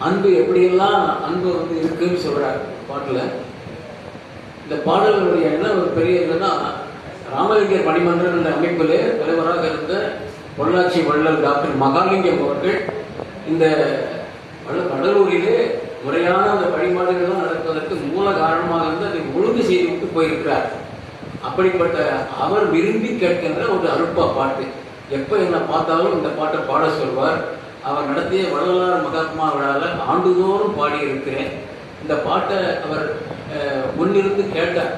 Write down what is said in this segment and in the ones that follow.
அன்பு எப்படியெல்லாம் அன்பு இருக்குன்னு சொல்றார் பாட்டுல. இந்த பாடல்களுடைய என்ன ஒரு பெரிய இதுன்னா, ராமலிங்கர் பணிமன்றம் என்ற அமைப்பிலே தலைவராக இருந்த பொள்ளாச்சி வள்ளல் டாக்டர் மகாலிங்கம் அவர்கள் இந்த கடலூரிலே முறையான அந்த வழிபாடுகள்லாம் நடப்பதற்கு மூல காரணமாக இருந்து அதை ஒழுங்கு செய்து விட்டு போயிருக்கிறார். அப்படிப்பட்ட அவர் விரும்பி கேட்கின்ற ஒரு அருட்பா பாட்டு. எப்ப என்ன பார்த்தாலும் இந்த பாட்டை பாட சொல்வார். அவர் நடத்திய வள்ளலார் மகாத்மா விழாவில் ஆண்டுதோறும் பாடியிருக்கிறேன். இந்த பாட்டை அவர் முன்னிருந்து கேட்டார்.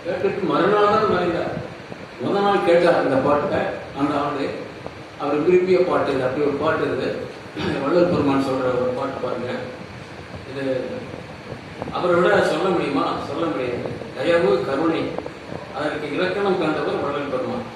கேட்டுட்டு மறுநாள் தான் மறைந்தார். முதல் நாள் கேட்டார் அந்த பாட்டை. அந்த ஆண்டு அவர் விரும்பிய பாட்டு இது. அப்படி ஒரு பாட்டு இது. வள்ளல் பெருமான் சொல்ற ஒரு பாட்டு பாருங்க. இது அவரோட சொல்ல முடியுமா? சொல்ல முடியாது. தயவு கருணை அதற்கு இலக்கணம் கண்டவர் வள்ளல் பெருமான்.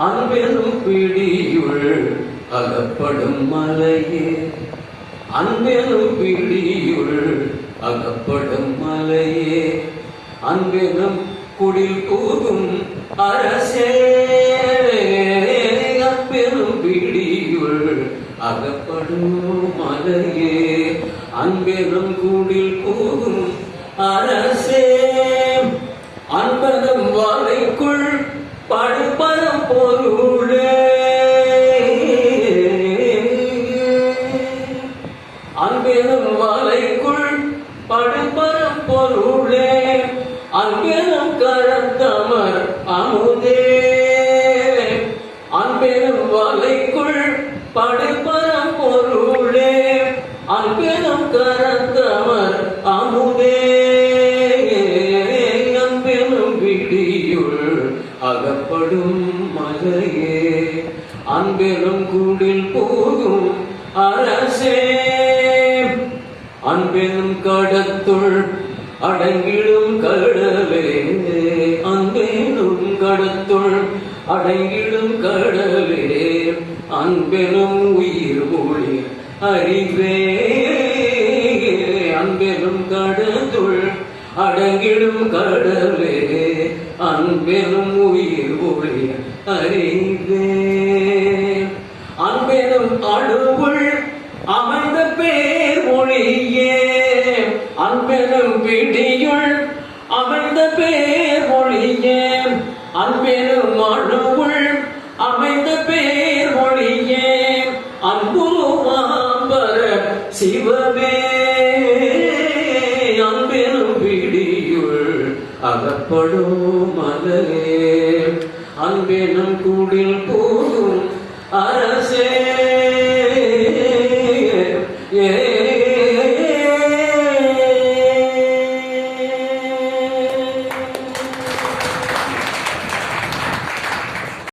அன்பெனும் பிடியுள் அகப்படும் மலையே, அன்பெனும் பிடியுள் அகப்படும் மலையே, அன்பெனும் குடில் கூகும் அரசே, அன்பெனும் பிடியுள் அகப்படும் மலையே, அன்பெனும் குடில் கூகும் அரசே, அன்பனும் வாழைக்குள் படுபரம் பொருளே, அன்பெனும் வாழைக்குள் படுபரம் பொருளே, அன்பெனும் கரத்தமர் அமுதே, அன்பெனும் வாழைக்குள் படுபரம் பொருளே, அன்பெனும் கரத்தமர் அமுதே, அன்பெனும் விடியுள் அகப்படும் மலையே, அன்பெனும் கூடில் போகும் அரசே, அன்பெனும் கடத்துள் அடங்கிடும் கடலே, அன்பெனும் கடத்துள் அடங்கிடும் கடலே, அன்பெனும் உயிர் ஒளி அறிவே, அன்பெனும் கடத்துள் அடங்கிடும் கடலே, அன்பெனும் உயிர் ஒளி அறிவே, அன்பெனும் அணுவுள் அமைந்த பேர் ஒளியே, அன்பெனும் பிடியுள் அமைந்த பேர் ஒளியே, அன்பெனும் அணுவுள் அமைந்த பேர் ஒளியே, அன்புருவாம்பர சிவமே, அன்பெனும் பிடியுள் அகப்படும் மலையே, அன்பெனும் கூடில்